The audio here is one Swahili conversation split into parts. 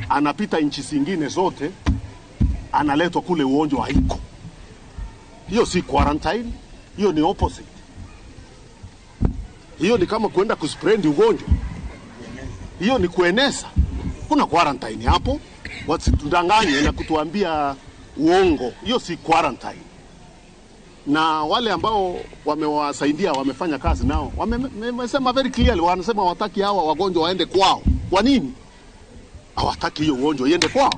anapita nchi zingine zote, analetwa kule ugonjwa haiko. Hiyo si quarantine, hiyo ni opposite. Hiyo ni kama kwenda kuspread ugonjwa. Hiyo ni kueneza. Kuna quarantine hapo, wasitudanganye na kutuambia uongo. Hiyo si quarantine. Na wale ambao wamewasaidia, wamefanya kazi nao, wamesema very clearly, wanasema hawataki hawa wagonjwa waende kwao. Kwa nini? Hawataki hiyo ugonjwa iende kwao.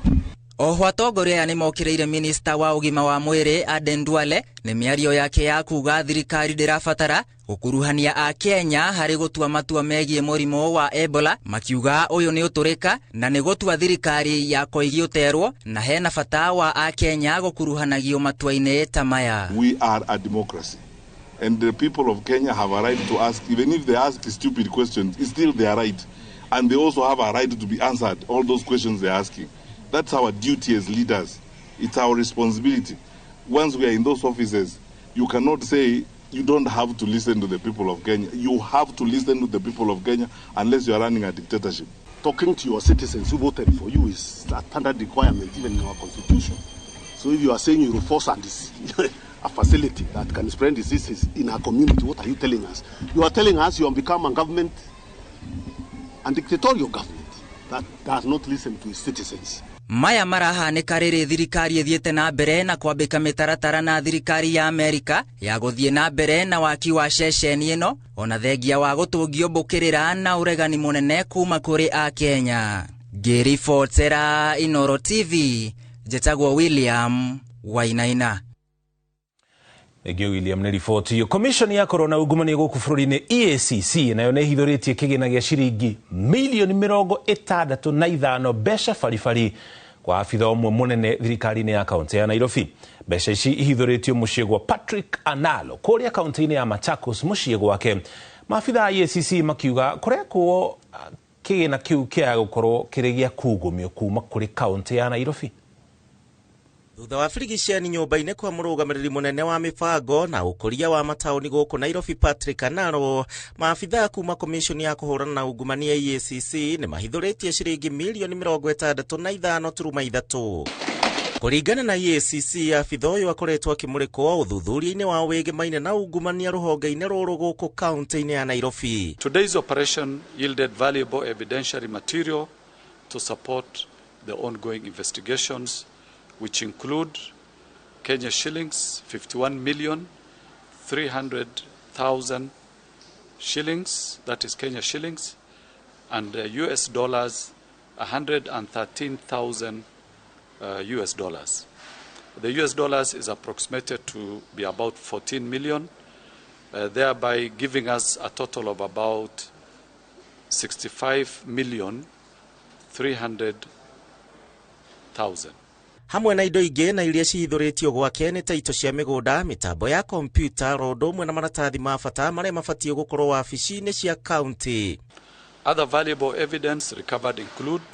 Oho atongoria ni mokireire minister wa ugima wa mwiri Aden Duale ni miario yake ya kuga thirikari ndirabatara gukuruhania a Kenya hari gutua matua megie murimo wa Ebola, makiuga uyu ni uturika na ni gutua thirikari ya koigioterwo na hena bata wa a Kenya gukuruhanagio matua-ine ta maya. We are a democracy and the people of Kenya have a right to ask, even if they ask stupid questions, it's still their right, and they also have a right to be answered all those questions they're asking. That's our duty as leaders. It's our responsibility. Once we are in those offices, you cannot say you don't have to listen to the people of Kenya. You have to listen to the people of Kenya unless you are running a dictatorship. Talking to your citizens who voted for you is a standard requirement even in our constitution. So if you are saying you will force a facility that can spread diseases in our community, what are you telling us? You are telling us you have become a government, a dictatorial government that does not listen to its citizens. Maya marahanika riri thirikari ethiete na mbere na kwambika mitaratara na thirikari ya Amerika ya guthie na mbere na waki wa ceceni ino ona thengia wa gutungio mbukirira na uregani munene kuma kuri a Kenya. Ngiribotsera Inooro TV, Jetagwo William Wainaina. Egio William ni ripoti hiyo. Commission ya corona ugumania guku bururi-ini EACC nayo ne hithuritie kigina gia ciringi milioni 65 mbeca baribari kwa afitha umwe munene thirikari-ini ya kaunti ya Nairobi. Mbeca ici ihithuritio muciĩ gwa Patrick Analo kuria kaunti-ini ya Machakos muciĩ gwake. Maafitha a EACC makiuga kurekwo kigina kiu kia gukorwo kiri gia kugumio kuma kuri kaunti ya Nairobi. Thutha wa firigiceni nyumba-inĩ kwa mũrũgamĩrĩri munene wa mibango na ũkũria wa mataũni gũkũ Nairobi Patrick Analo, maafitha kuma commission ya kũhũrana na ungumania EACC nĩ mahithũrĩtie ciringi milioni 65.3. Kũringana na EACC, afitha ũyũ akoretwo akĩmũrĩkwo ũthuthuria-inĩ wa wĩgĩmaine na ungumania rũhonge-inĩ rũrũ gũkũ kaunti-inĩ ya Nairobi. Today's operation yielded valuable evidentiary material to support the ongoing investigations, which include Kenya shillings 51,300,000 shillings, that is Kenya shillings, and US dollars 113,000 US dollars. The US dollars is approximated to be about 14 million, thereby giving us a total of about 65,300,000. Hamwe na indo ingĩ na iria cihithũrĩtio gwake nĩ ta ito cia mĩgũnda, mitambo ya kompyuta, rondo ũmwe na maratathi ma bata marĩa mabatie gũkorwo wabici-inĩ cia county. Other valuable evidence recovered include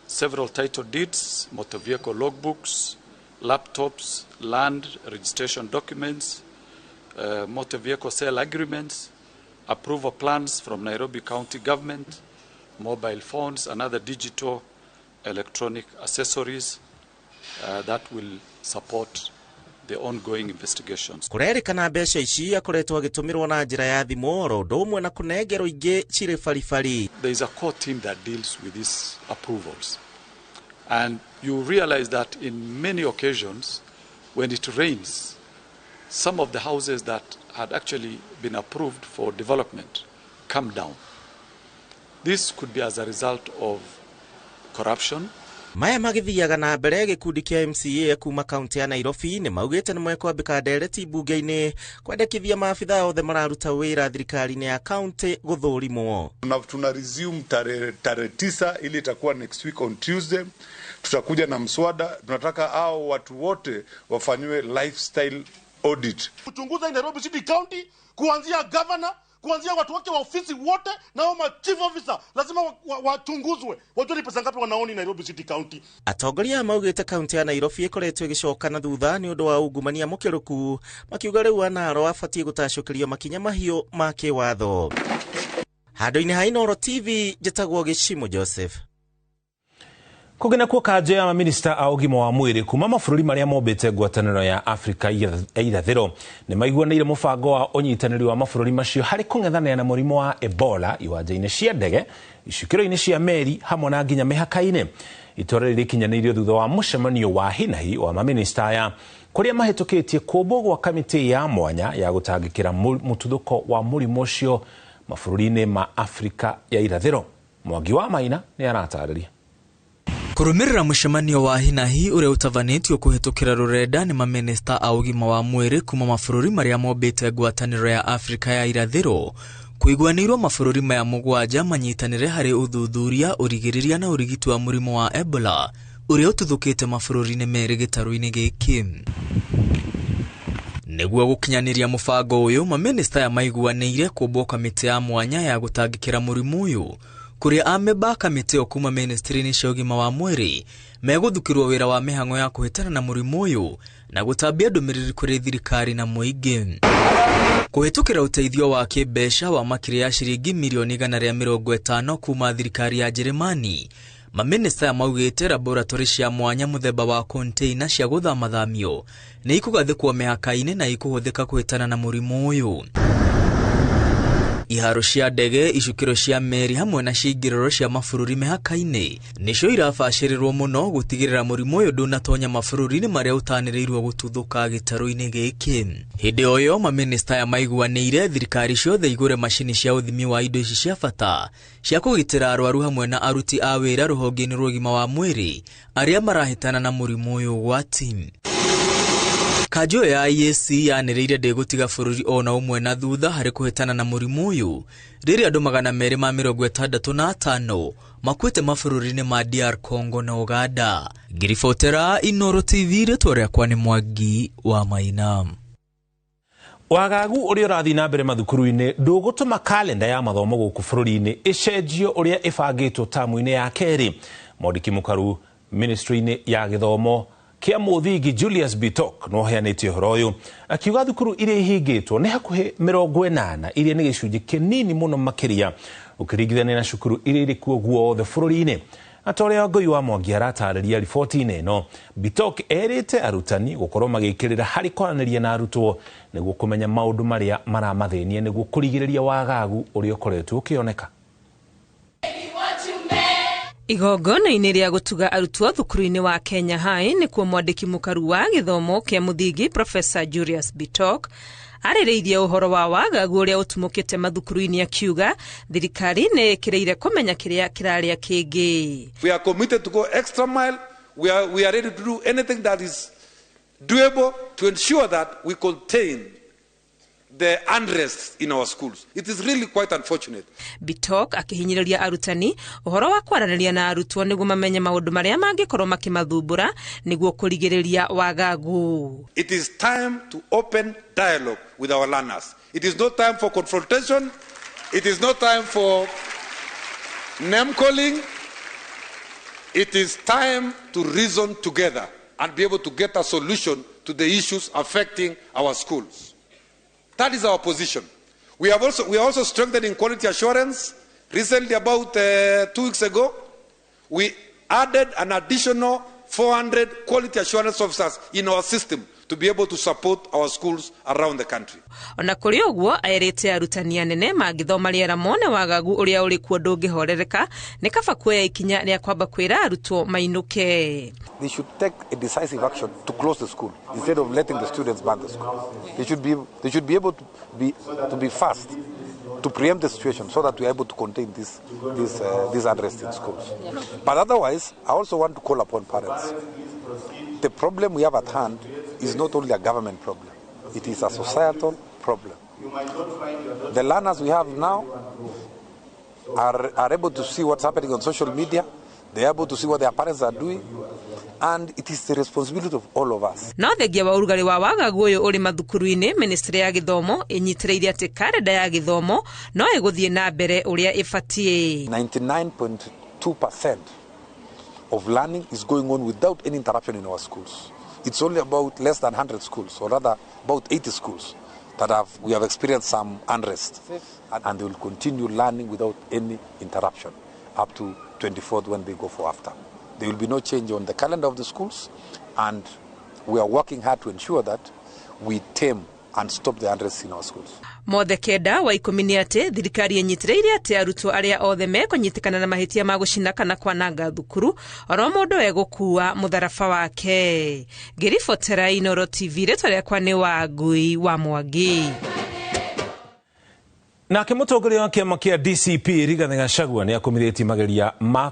several title deeds, motor vehicle logbooks, laptops, land registration documents, motor vehicle sale agreements, approval plans from Nairobi County Government, mobile phones and other digital electronic accessories that will support the ongoing investigations. Kurerikana mbeca ici akoretwo agĩtũmĩrwo na njĩra ya thimũ, rondo ũmwe na kũnengerwo ingĩ cirĩ baribari. There is a core team that deals with these approvals, and you realize that in many occasions when it rains, some of the houses that had actually been approved for development come down. This could be as a result of corruption. Maya magithiaga na mbere gikundi kia MCA kuma kaunti ya Nairobi nĩ maugĩte nĩ mekwambĩka ndereti bunge-inĩ kwendekithia maafitha othe mararuta wĩra thirikari-inĩ ya kaunti gũthũrimwo. Tuna resume tarehe 9 ili itakuwa next week on Tuesday. Tutakuja na mswada, tunataka hao watu wote wafanywe lifestyle audit. Kuchunguza Nairobi City County kuanzia governor, kuanzia watu wake wa ofisi wote na wa chief officer lazima wachunguzwe. Wajue ni pesa ngapi wanaoni Nairobi City County. Atongoria maugĩte kaunti ya Nairobi ĩkoretwo ĩgĩcoka na thutha nĩ ũndũ wa ungumania mũkĩrũku, makiuga rĩu Anaro abatie gũtacũkĩrio makinya mahiũ ma kĩwatho. Handũ-inĩ ha Inooro TV, Jetagwo Gĩchimo Joseph. Kugena kwa kaje ya maminista a ugima wa mwiri kuma mabũrũri maria mombete ngwatanĩro ya Afrika ya irathĩro nĩ maiguanĩire mũbango wa ũnyitanĩri wa mabũrũri macio harĩ kũng'ethanĩra na mũrimũ wa Ebola iwanja-inĩ cia ndege, icukĩro-inĩ cia meri hamwe na nginya mĩhaka-inĩ. Itora rĩrĩ rĩkinyanĩirio thutha wa mũcemanio wa hinahi wa maminista aya kũrĩa mahĩtũkĩtie kũmbwo gwa kamĩtĩ ya mwanya ya gũtangĩkĩra mũtuthũko wa mũrimũ ũcio mabũrũri-inĩ ma Afrika ya irathĩro. Mwangi wa Maina nĩ aratarĩria. Kurumirira mũcemanio wa hinahi uria utavanĩtio kũhĩtũkĩra rũrenda nĩ maminista a ũgima wa mwĩrĩ kuma mabũrũri marĩa mombĩte ngwatanĩro ya Afrika ya irathĩro kũiguanĩirwo mabũrũri maya mũgwanja manyitanĩre harĩ ũthuthuria, ũrigĩrĩria na ũrigiti wa mũrimũ wa Ebola uria ũtuthũkĩte mabũrũri-inĩ merĩ gĩtarũ-inĩ gĩkĩ. Nĩguo gũkinyanĩria mũbango ũyũ, maminista aya maiguanĩire kũmbwo kamĩtĩ ya mwanya ya gũtangĩkĩra mũrimũ ũyũ kuria ameba kamĩtĩ yo kuma ministry-inĩ cia ũgima wa mwĩrĩ megũthukĩrwo wĩra wa mĩhang'o ya kũhĩtana na mũrimũ ũyũ na gũtambia ndũmĩrĩri kũrĩ thirikari na mũingĩ. Kũhĩtũkĩra ũteithio wa kĩmbeca wa makĩria ya ciringi mirioni 150 kuma thirikari ya Jeremani, maminista ya maugĩte laboratory cia mwanya mũthemba wa container cia gũthamathamio nĩ ikũgathĩkwo mĩhaka-inĩ na ikũhũthĩka kũhĩtana na mũrimũ ũyũ. Iharo cia ndege, icukĩro cia meri hamwe na ciingĩrĩro cia mabũrũri mĩhaka-inĩ nĩcio irabacĩrĩrwo mũno gũtigĩrĩra mũrimũ ũyũ ndũnatonya mabũrũri-inĩ marĩa ũtanĩrĩirwo gũtuthũka gĩtarũ-inĩ gĩkĩ. Hĩndĩ o ĩyo maminista ya maiguanĩire thirikari ciothe igũre macini cia ũthimi wa indo ici cia bata cia kũgitĩra arwaru hamwe na aruti a wĩra rũhonge-inĩ rwa ũgima wa mwĩrĩ arĩa marahĩtana na mũrimũ ũyũ ũgwati. Kanjo ya IEC yanĩrĩire ndĩgũtiga bũrũri ona ũmwe na thutha harĩ kũhĩtana na mũrimũ ũyũ rĩrĩa andũ 265 makuĩte mabũrũri-inĩ ma DR Congo na Uganda. Ngiribotera Inooro TV, rĩtwa rĩakwa nĩ Mwangi wa Maina. Wagagu ũrĩa ũrathiĩ na mbere mathukuru-inĩ ndũgũtũma kalenda ya mathomo gũkũ bũrũri-inĩ ĩcenjio ũrĩa ĩbangĩtwo tamu-inĩ ya kerĩ. Mwandĩki mũkaru ministry-inĩ ya gĩthomo kia mũthingi Julius Bitok no heanĩtie ũhoro ũyũ akiuga thukuru iria ihingĩtwo nĩ hakuhĩ 80 iria nĩ gĩcunjĩ kĩnini mũno makĩria ũkĩringithania na cukuru iria irĩ kuo guothe bũrũri-inĩ. Atorĩa Ngũi wa Mwangi aratarĩria riboti-inĩ ĩno. Bitok erĩte arutani gũkorwo magĩkĩrĩra harĩ kwaranĩria na arutwo nĩguo kũmenya maũndũ marĩa maramathĩnia nĩguo kũrigĩrĩria wagagu ũrĩa ũkoretwo ũkĩoneka. Igongona-inĩ rĩa gũtuga arutwo thukuru-inĩ wa Kenya High nĩkuo mwandĩki mũkaru wa gĩthomo kĩa mũthingi Professor Julius Bitok arĩrĩirie ũhoro wa wagagu ũrĩa ũtumũkĩte mathukuru-inĩ akiuga thirikari nĩ ĩkĩrĩire kũmenya kĩrĩa kĩrarĩa kĩngĩ. We are committed to go extra mile. We are ready to do anything that is doable to ensure that we contain the unrest in our schools. It is really quite unfortunate. Bitok akihinyĩrĩria arutani ũhoro wa kwaranĩria na arutwo nĩguo mamenye maũndũ marĩa mangĩkorwo makimathumbũra nĩguo kũrigĩrĩria wagagu. It is time to open dialogue with our learners. It is not time for confrontation. It is not time for name calling. It is time to reason together and be able to get a solution to the issues affecting our schools. That is our position. We are also strengthening quality assurance. Recently, about 2 weeks ago, we added an additional 400 quality assurance officers in our system to be able to support our schools around the country. Ona kũrĩ ũguo aerĩte arutani anene mangĩthoma rĩera mone wagagu ũrĩa ũrĩ kuo ndũngĩhorereka nĩ kaba kuoya ikinya rĩa kwamba kwĩra arutwo mainũke. They should take a decisive action to close the school instead of letting the students burn the school. They should be able to be fast to preempt the situation so that we are able to contain this unrest in schools. But otherwise, I also want to call upon parents. The problem we have at hand is not only a government problem, it is a societal problem. The learners we have now are able to see what's happening on social media, they are able to see what their parents are doing, and it is the responsibility of all of us. No thengia wa ũrugarĩ wa wagagu ũyũ ũrĩ mathukuru-inĩ, ministry ya gĩthomo ĩnyitĩrĩire atĩ kalenda ya gĩthomo no ĩgũthiĩ na mbere ũrĩa ĩbatiĩ. 99.2% of learning is going on without any interruption in our schools. It's only about less than 100 schools, or rather about 80 schools, that we have experienced some unrest, and they will continue learning without any interruption up to 24th when they go for after. There will be no change on the calendar of the schools, and we are working hard to ensure that we tame and stop the unrest in our schools. Mothe kenda wa ikumi ni ati thirikari yenyitireire ati arutwo aria othe mekunyitikana na mahitia ma gucina kana kwananga thukuru oro mundu egukua mutharaba wake. Ngiribotera Inooro TV ritwa riakwa ni Wangui wa Mwangi. Nake mutongoria wa kiama kia DCP Rigathi Gachagua ni akomithitie mageria ma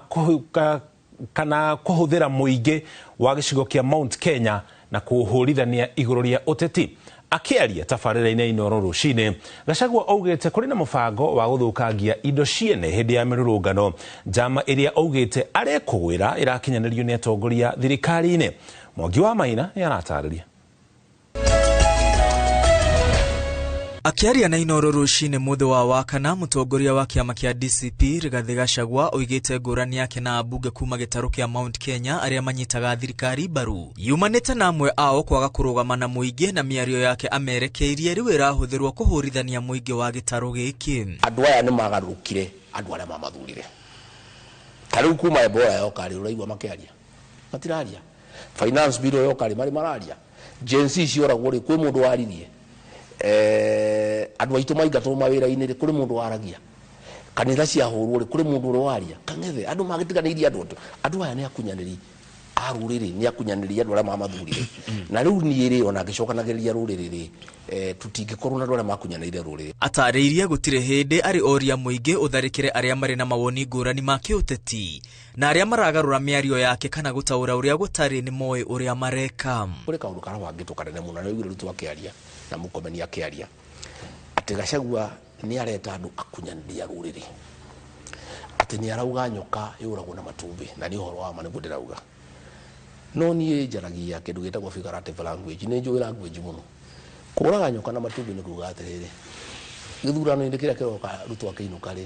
kana kuhuthira muingi wa gicigo kia Mount Kenya na kuhurithania iguru ria uteti. Akiaria tabarĩra-inĩ Inooro rũcinĩ, Gachagua augĩte kũrĩ na mũbango wa gũthũkangia indo ciene hĩndĩ ya mĩrũrũngano, njama ĩrĩa augĩte arekũgwĩra ĩrakinyanĩrio nĩ atongoria thirikari-inĩ. Mwangi wa Maina nĩ aratarĩria. Akiaria na Inooro rũcinĩ mũthĩ wa wakana, mũtongoria wa kiama kia DCP Rigathi Gachagua oigĩte ngũrani yake na ambunge kuma gĩtarũ kia Mount Kenya arĩa manyitaga thirikari mbaru yumanĩte na amwe ao kwaga kũrũgama na mũingĩ, na mĩario yake amerekeirie rĩu ĩrahũthĩrwo kũhũrithania mũingĩ wa gĩtarũ gĩkĩ. Andũ aya nĩ magarũrũkire andũ arĩa mamathurire. Tarĩu kuma Ebola yoka rĩ ũraigua makĩaria matiraria. Finance bill yoka rĩ marĩ mararia. Gen Z cioragwo rĩ kwĩ mũndũ waririe. Andũ aitũ maingatwo mawĩra-inĩ rĩ kũrĩ mũndũ waragia. Kanitha ciahũrwo rĩ kũrĩ mũndũ ũrĩa waria. Kang'ethe andũ magĩtiganĩirie andũ aya nĩ akunyanĩri a rũrĩrĩ, nĩ akunyanĩri andũ arĩa mamathurire. Na rĩu niĩ rĩ ona ngĩcokanagĩrĩria rũrĩrĩ rĩ tutingĩkorwo na andũ arĩa makunyanĩire rũrĩrĩ. Atarĩirie gũtirĩ hĩndĩ arĩ oria mũingĩ ũtharĩkĩre arĩa marĩ na mawoni ngũrani ma kĩũteti na arĩa maragarũra mĩario yake kana gũtaũra ũrĩa gũtarĩ nĩ moĩ ũrĩa mareka. Kũrĩ kaũndũ karabangĩtwo kanene mũno na rĩu rĩtu akĩaria na mũkomeni akĩaria atĩ Gachagua nĩ areta andũ akunyanĩria rũrĩrĩ, atĩ nĩ arauga nyoka yũragwo na matumbĩ, na nĩ ũhoro wa ma nĩguo ndĩrauga. No niĩ njaragia kĩndũ gĩtagwo figurative language, nĩ njũĩ language mũno. Kũraga nyoka na matumbĩ nĩ kuuga atĩrĩrĩ, gĩthurano-inĩ kĩrĩa kĩroka Ruto akĩinũka rĩ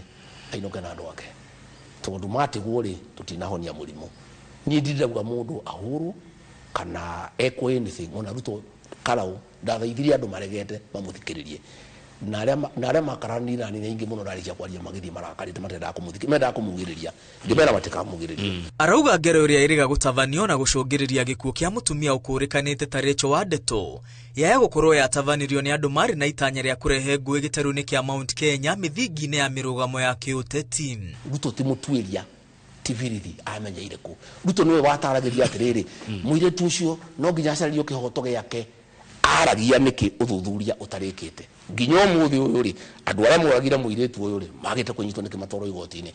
ainũke na andũ ake, tondũ matigwo rĩ tũtinahonia mũrimũ. Niĩ ndirauga mũndũ ahũrwo kana ekwo anything, ona Ruto Karau ndathaithirie andũ maregete mamũthikĩrĩrie, na arĩa makarani na nĩ ingĩ mũno rarĩkia kwaria magĩthiĩ marakarĩte matendaga kũmũthikĩrĩria, mendaga kũmugĩrĩria, ngĩmera matikamugĩrĩria. Arauga ngero ĩrĩa ĩrĩga gũtabanio na gũcũngĩrĩria gĩkuũ kĩa mũtumia ũkũrĩkanĩte ta Rachel Wandeto yaya gũkorwo yatabanirio nĩ andũ marĩ na itanya rĩa kũrehe ngũĩ gĩtarũ-inĩ kĩa Mount Kenya mĩthingi-inĩ ya mĩrũgamo ya kĩũteti. Ruto ti mũtuĩria tivirithi amenya irĩkũ. Ruto nĩwe wataragĩria atĩrĩrĩ mũirĩtu ũcio no nginya acaririo kĩhoto gĩake, aragia nĩkĩ ũthuthuria ũtarĩkĩte. Nginya ũmũthĩ ũyũ rĩ andũ arĩa moragire mũirĩtu ũyũ rĩ magĩte kũnyitwo nĩkĩ matwarwo igoti-inĩ.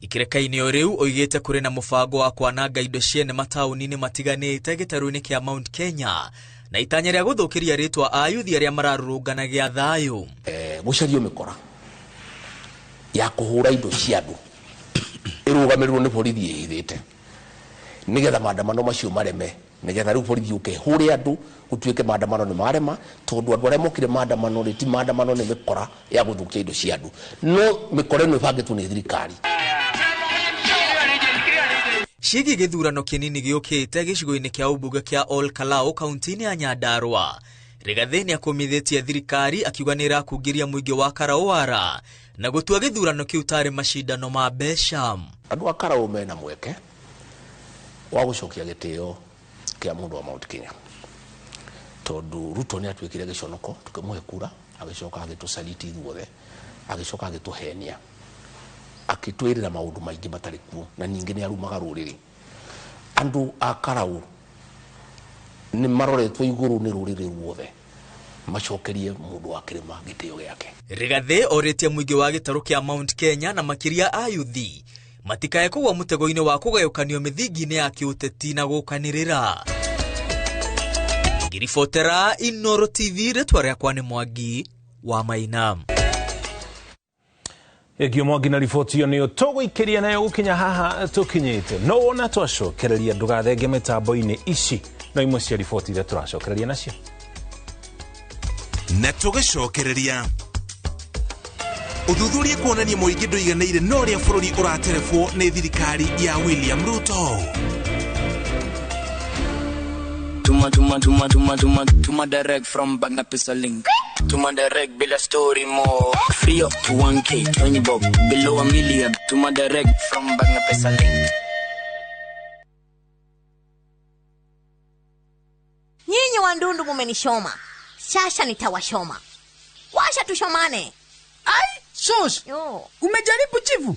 Ikĩreka-inĩ o rĩu oigĩte kũrĩ na mũbango wa kwananga indo ciene mataũni-inĩ matiganĩte gĩtarũ-inĩ kĩa Mount Kenya na itanya rĩa gũthũkĩria rĩtwa ayuthi arĩa mararũrũnganagia thayũ. Gũcario mĩkora ya kũhũra indo cia andũ ĩrũgamĩrĩrwo nĩ borithi ĩhithĩte nĩgetha maandamano macio mareme, nĩgetha rĩu borithi ũkehũre andũ gũtuĩke maandamano nĩ marema, tondũ andũ arĩa mokire maandamano rĩ ti maandamano nĩ mĩkora ya gũthũkia indo cia andũ, no mĩkora ĩno ĩbangĩtwo nĩ thirikari. Ciĩgiĩ gĩthurano kĩnini gĩũkĩte gĩcigo-inĩ kĩa ũmbunge kĩa Ol Kalou kaunti-inĩ ya Nyandarua, Rigathi nĩ akomithĩtie thirikari akiuga nĩ ĩrakungĩria mũingĩ wa Karaũara na gũtua gĩthurano kĩu tarĩ macindano ma mbeca. Andũ a Karaũ mena mweke wa gũcokia gĩtĩo kĩa mũndũ wa Mount Kenya, tondũ Ruto nĩ atuĩkire gĩconoko tũkĩmũhe kura, agĩcoka agĩtũsaliti ithuothe, agĩcoka agĩtũhenia, akĩtwĩrĩra maũndũ maingĩ matarĩ kuo, na ningĩ nĩ arumaga rũrĩrĩ. Andũ a Karaũ nĩ maroretwo igũrũ nĩ rũrĩrĩ ruothe macokerie mũndũ wa kĩrĩma gĩtĩo gĩake. Rigathi orĩtie mũingĩ wa gĩtarũ kĩa Mount Kenya na makĩria ayuthi matikae kũgwa mũtego-inĩ wa kũgayũkanio mĩthingi-inĩ ya kĩũteti na gũkanĩrĩra. Ngiribotera Inooro TV rĩtwa rĩakwa nĩ Mwangi wa Maina. Egio Mwangi na riboti yo nĩyo tũgũikĩria nayo gũkinya haha tũkinyĩte, no wona twacokereria ndũgathenge mĩtambo-inĩ ici no imwe cia riboti iria tũracokereria nacio na tũgĩcokereria ũthuthuria kuonania mũingĩ ndũiganĩire no ũrĩa bũrũri ũraterefwo nĩ thirikari ya William Ruto. Tuma direct from Banga Pesa Link. tuma direct bila story mo. Free up to 1k, 20 bob, below a million, tuma direct from bag na pesa link. Nyinyi wandundu mumenishoma. Sasa nitawashoma. Washa tushomane. Ai, shosh. Umejaribu chivu?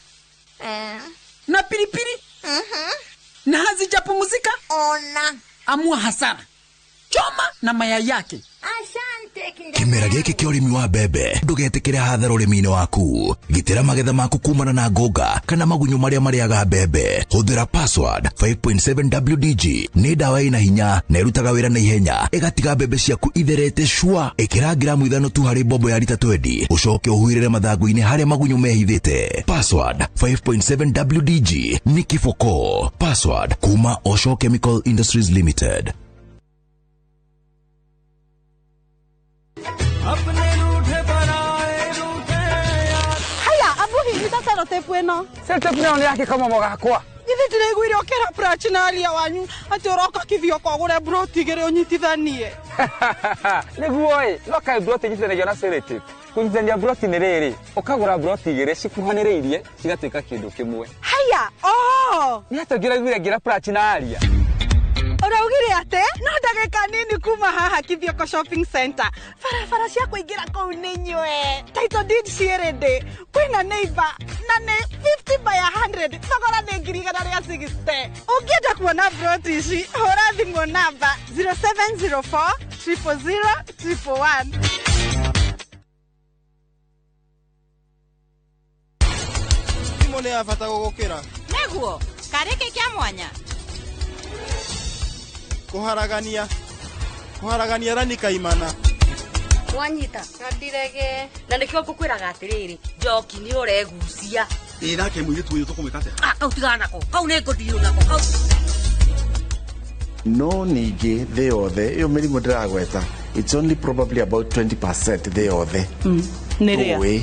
Na pilipili? Na hazijapumzika? Ona. Amua hasara. Choma na mayai yake. Kimera giki kia urimi wa mbembe ndugetikire hathara urimi-ini waku. Gitira magetha maku kumana na ngoga kana magunyu maria mariaga mbembe. Huthira password 5.7 WDG ni dawa ina hinya na irutaga wira na ihenya igatiga mbembe ciaku itherete shua. Ikira gramu 5 tu hari bombo ya lita 20 ucoke uhuirire mathangu-ini haria magunyu mehithite. Password 5.7 WDG ni kifoko. Password kuma Osho Chemical Industries Limited. Setepweno yake kama mogakwa. Githi ndiraiguire okera prachinalia wanyu ati uroka kivio kwa gure broti gere unyitithanie. Niguo no kai broti nyitithanagia na selective. Kunyitithania broti ni riri ukagura broti gere cikuhaniriirie cigatuika kindu kimwe. Haya ni atongiraiguire ngira prachinalia. Uraugire ate no ndagika nini kuma haha kivio ko shopping center. Farafara cia kuingira kou ni nywe. Title deed cierede. Kwina neighbor na ne 50 by 100 thogora ni ngiri 160. Ungienda kuona broti ici hora thimu namba 0704 000 111. Mone afata gukira. Neguo kareke kia mwanya. Kuharagania rani kaimana. Wanyita ngadirege na nikio ngukwiraga atiriri njoki ni uregucia Nake mwitu uyu tukumikate kau tigana ko kau ne ngodiyo nako kau no ningi the yothe iyo mirimu ndiragweta it's only probably about 20% the yothe niria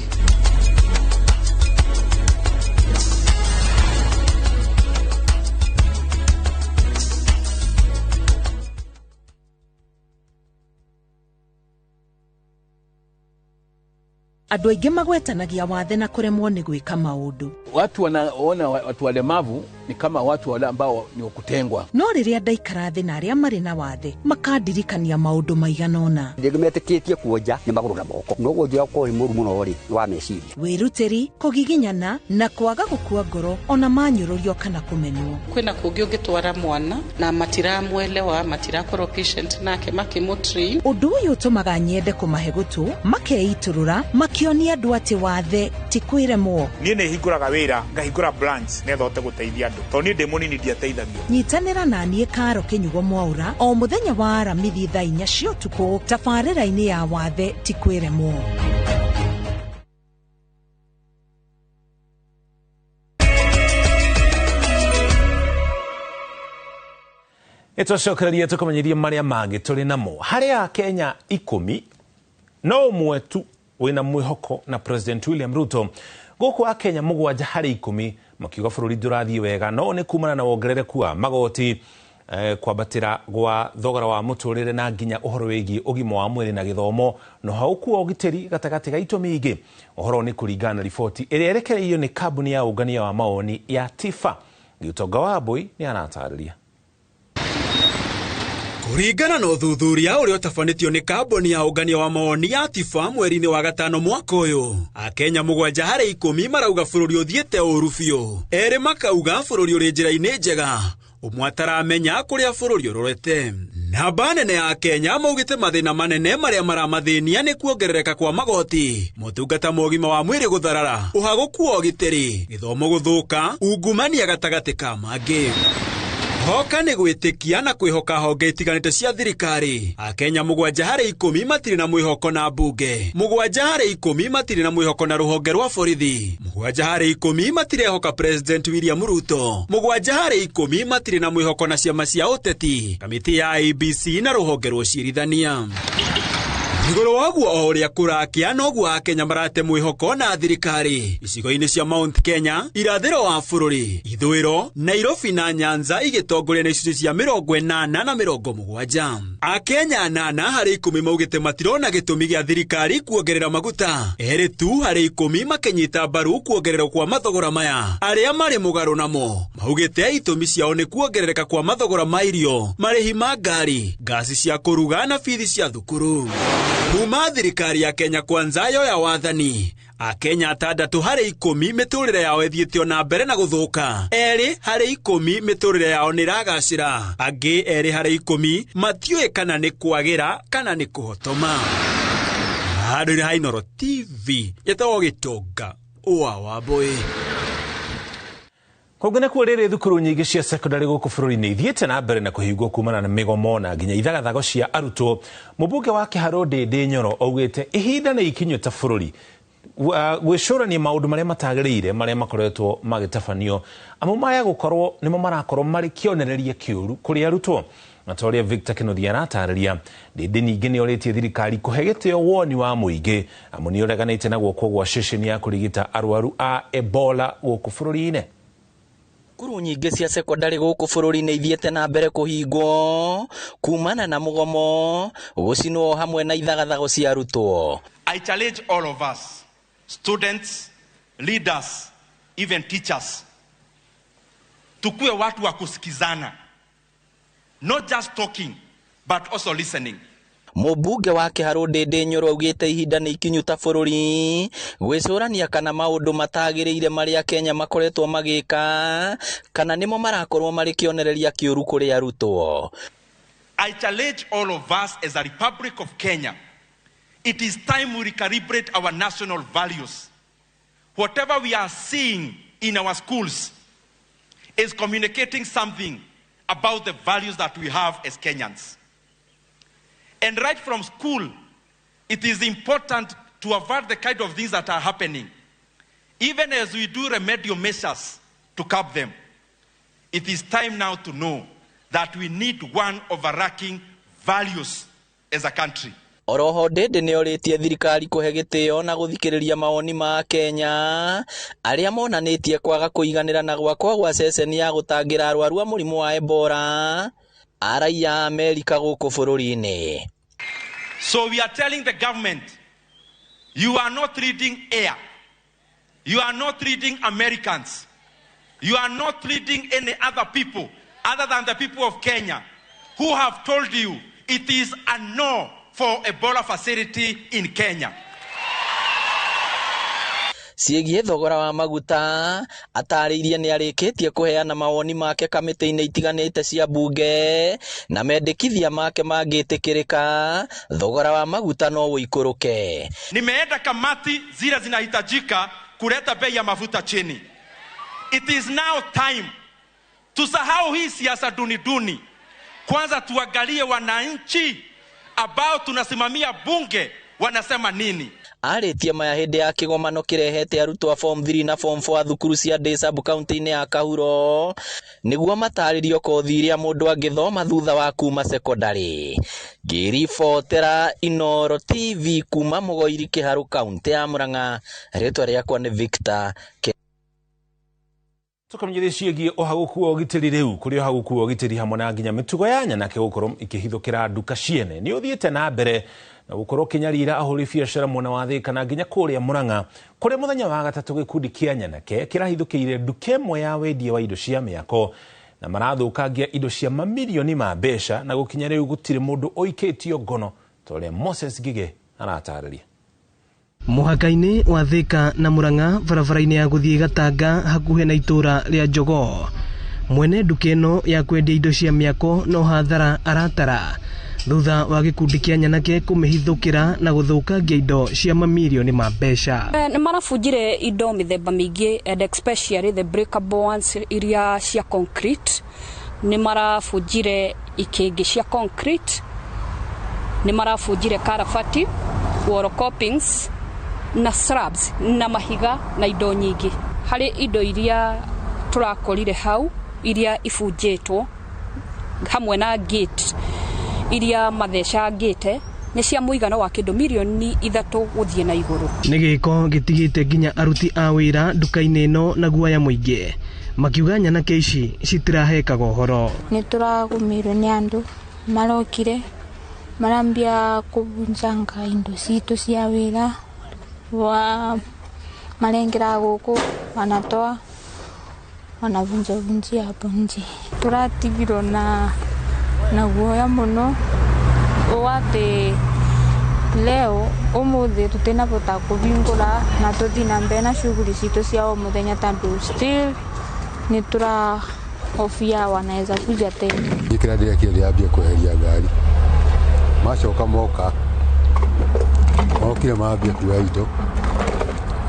Andũ aingĩ magwetanagia wathe na kuremwo ni gwika maundu. Watu wanaona watu walemavu ni kama watu wale ambao ni kutengwa. No riria ndaikara thi na aria mari na wathe makandirikania maundu maiganona. Ndigumetikitie kuoja ni maguru na moko. No gojira ko imuru muno ri wa meciria. Wiruteri kugiginyana na kwaga gukua ngoro ona manyururio kana kumenwo. Kwina kungi ungitwara mwana na matiramwelewa matirakoro patient nake makimutri. Undu uyu utumaga nyende kumahe gutu makeiturura makionia andu ati wathe ti kwiremwo. Nie ne hinguraga wira ngahingura branch netho te guteithia andu to ni ndemoni ni ndiateithagio. Nyitanira na nie Karo Kinyugo Mwaura o muthenya wa Aramithi thaa 4 cia utuku tabarĩra-inĩ ya wathe ti kwiremwo. Itocokereria tukumenyeria maria mangi turi namo haria Kenya 10 no umwe tu wina mwihoko na President William Ruto. Guku a Kenya 7 harĩ 10 makiuga bũrũri ndũrathiĩ wega no nĩ kumana na wongerereku wa magoti kwabatĩra gwa thogora wa mũtũrĩre na nginya ũhoro wĩgiĩ ũgima wa mwĩrĩ na gĩthomo no hauku wa ũgitĩri gatagatĩ ga itũmi ingĩ. Ũhoro nĩ kũringana na riboti ĩrĩa yerekereirio nĩ kambuni ya ũngania wa maoni ya TIFA. Gĩutonga wa Mbũi nĩ aratarĩria. Kuringana na uthuthuria uria utafanitio ni kambuni ya ungania wa maoni ya TIFA mweri-ini wa gatano mwaka uyu, Akenya 7 harĩ 10 marauga bũrũri ũthiĩte ũru biũ. Erĩ makauga bũrũri ũrĩ njĩra-inĩ njega, ũmwe ataramenya kũrĩa bũrũri ũrorete. Namba nene ya Kenya maugĩte mathĩna manene marĩa maramathĩnia nĩ kuongerereka kwa magoti, motungata ma ũgima wa mwĩrĩ gũtharara, ũhagũku wa ũgitĩri, gĩthomo gũthũka, ungumania gatagatĩ ka mangĩ. Hoka ni gwitikia na kwihoka honge itiganite cia thirikari. Akenya 7 harĩ 10 matiri na mwihoko na bunge. 7 harĩ 10 matiri na mwihoko na ruhonge rwa borithi. 7 harĩ 10 matirehoka President William Ruto. 7 harĩ 10 matiri na mwihoko na ciama cia uteti, kamiti ya IEBC na ruhonge rwa ciirithania. iguru waguo o uria kurakia noguo akenya marate mwihoko na thirikari icigo-ini cia Mount Kenya, irathiro wa bururi, ithwiro, Nairobi na Nyanza igitongoria na icunjĩ cia 80 na 70. Akenya 8 harĩ 10 maugĩte matirona gĩtũmi gĩa thirikari kuongerera maguta, 2 harĩ 10 makenyita mbaru kuongererwo kwa mathogora maya. Arĩa marĩ mũgarũ namo maugĩte itũmi ciao nĩ kuongerereka kwa mathogora ma irio, marĩhi ma ngari, gasi cia kũruga na bithi cia thukuru. Kuma thirikari ya Kenya Kwanza yoya wathani, Akenya 6 harĩ 10 mĩtũrĩre yao ĩthiĩte na mbere na gũthũka, 2 harĩ 10 mĩtũrĩre yao nĩ ĩragacĩra, angĩ 2 harĩ 10 matiũĩ kana nĩ kwagĩra kana nĩ kũhotoma. Handũ-inĩ ha Inooro TV yetagwo Gĩtonga wa Wambũi. Kũngana kuo rĩrĩ thukuru nyingĩ cia secondary gũkũ bũrũri-inĩ ithiĩte na mbere na kũhingwo kumana na mĩgomo na nginya ithagathago cia arutwo. Mũmbunge wa Kĩharũ Ndĩndĩ Nyoro augĩte ihinda nĩ ikinyu ta bũrũri gwĩcũrania maũndũ marĩa matagĩrĩire marĩa makoretwo magĩtabanio, amu maya gũkorwo nĩmo marakorwo marĩ kĩonereria kĩũru kũrĩ arutwo. Matoria Victor Kĩnuthia aratarĩria. Ndĩndĩ ningĩ nĩ orĩtie thirikari kũhe gĩtĩo woni wa mũingĩ, amu nĩ ũreganĩte na guoko gwa ceceni ya kũrigita arwaru a Ebola gũkũ bũrũri-inĩ. Kuru nyingĩ cia secondary gũkũ bũrũri-inĩ ithiĩte na mbere kũhingwo kumana na mũgomo, gũcinwo hamwe na ithagathago cia arutwo. I challenge all of us, students, leaders, even teachers, tukue watu wa kusikizana, not just talking but also listening. Mũmbunge wa Kĩharũ Ndĩndĩ Nyoro augĩte ihinda nĩ ikinyu ta bũrũri gwĩcũrania kana maũndũ matagĩrĩire marĩa Kenya makoretwo magĩka kana nĩmo marakorwo marĩ kĩonereria kĩũru kũrĩ arutwo. I challenge all of us as a Republic of Kenya. It is time we recalibrate our national values. Whatever we are seeing in our schools is communicating something about the values that we have as Kenyans. And right from school, it is important to avoid the kind of things that are happening. Even as we do remedial measures to curb them, it is time now to know that we need one overarching values as a country. Oroho Ndĩndĩ nĩ orĩtie thirikari kũhe gĩtĩo na gũthikĩrĩria mawoni ma Kenya arĩa monanĩtie kwaga kũiganĩra na gwakwa gwa ceceni ya gũtangĩra arwaru a mũrimũ wa Ebola a raiya Amerika gũkũ bũrũri-inĩ. So we are telling the government, you are not reading air, you are not reading Americans, you are not reading any other people other than the people of Kenya who have told you it is a no for Ebola facility in Kenya. Ciĩgiĩ thogora wa maguta, atarĩirie nĩ arĩkĩtie kũheana mawoni make kamĩtĩ-inĩ itiganĩte cia bunge na mendekithia make mangĩtĩkĩrĩka thogora wa maguta no ũikũrũke. Nimeenda kamati zile zinahitajika kuleta bei ya mafuta chini. It is now time tusahau hii siasa duni. Kwanza tuangalie wananchi ambao tunasimamia bunge wanasema nini. Arĩtie maya hĩndĩ ya kĩgomano kĩrehete arutwo a form 3 na form 4 thukuru cia Ndĩcambu kaunti-inĩ ya Kahuro nĩguo matarĩrio kothi iria mũndũ angĩthoma thutha wa kuma secondary. Ngĩribotera Inooro TV kuma Mũgoiri Kĩharũ kaunti ya Mũrang'a, rĩtwa rĩakwa nĩ Victor. Tũkamenyithie ciĩgiĩ ũhagũku wa ũgitĩri rĩu, kũrĩ ũhagũku wa ũgitĩri hamwe na nginya mĩtugo ya nyanake gũkorwo ikĩhithũkĩra nduka ciene nĩ ũthiĩte na mbere na gũkorwo kĩnyarira ahũri biacara mwena wa Thĩka na nginya kũrĩa Mũrang'a, kũrĩa mũthenya wa gatatũ gĩkundi kĩa nyanake kĩrahithũkĩire nduka ĩmwe ya wendia wa indo cia mĩako na marathũkangia indo cia mamirioni ma mbeca na gũkinya rĩu gũtirĩ mũndũ ũikĩtio ngono ta ũrĩa Moses Ngige aratarĩria. Mũhaka-inĩ wa Thĩka na Mũrang'a, barabara-inĩ ya gũthiĩ Gatanga hakuhĩ na itũra rĩa Njogoo, mwene nduka ĩno ya kwendia indo cia mĩako no hathara aratara thutha wa gĩkundi kĩa nyanake kũmĩhithũkĩra na gũthũkangia indo cia mamirioni ma mbeca. Nĩ marabunjire indo mĩthemba mĩingĩ and especially the breakable ones iria cia concrete. Nĩ marabunjire ikĩngĩ cia concrete, nĩ marabunjire karabati, wall copings na slabs na mahiga na indo nyingĩ. Harĩ indo iria tũrakorire hau iria ibunjĩtwo hamwe na gate iria mathecangĩte nĩ cia mũigana wa kĩndũ mirioni 3 gũthiĩ na igũrũ. Nĩ gĩko gĩtigĩte nginya aruti a wĩra nduka-inĩ ĩno na guoya mũingĩ makiuga nyanake ici citirahekaga ũhoro. Nĩ tũragũmĩirwo nĩ andũ marokire marambia kũbunjanga indo citũ cia wĩra wa marengera gũkũ wanatoa wanavunjavunjia hapo nje. Tũratigirwo na guoya mũno wate leo umuthi tutinavota kuvingula na tuthi na mbere na shughuli citũ cia o muthenya tondũ still ni turahofia wanaweza kuja tena. Ikira ndia kĩambia kweheria ngari macoka moka okire mambia kuoya indo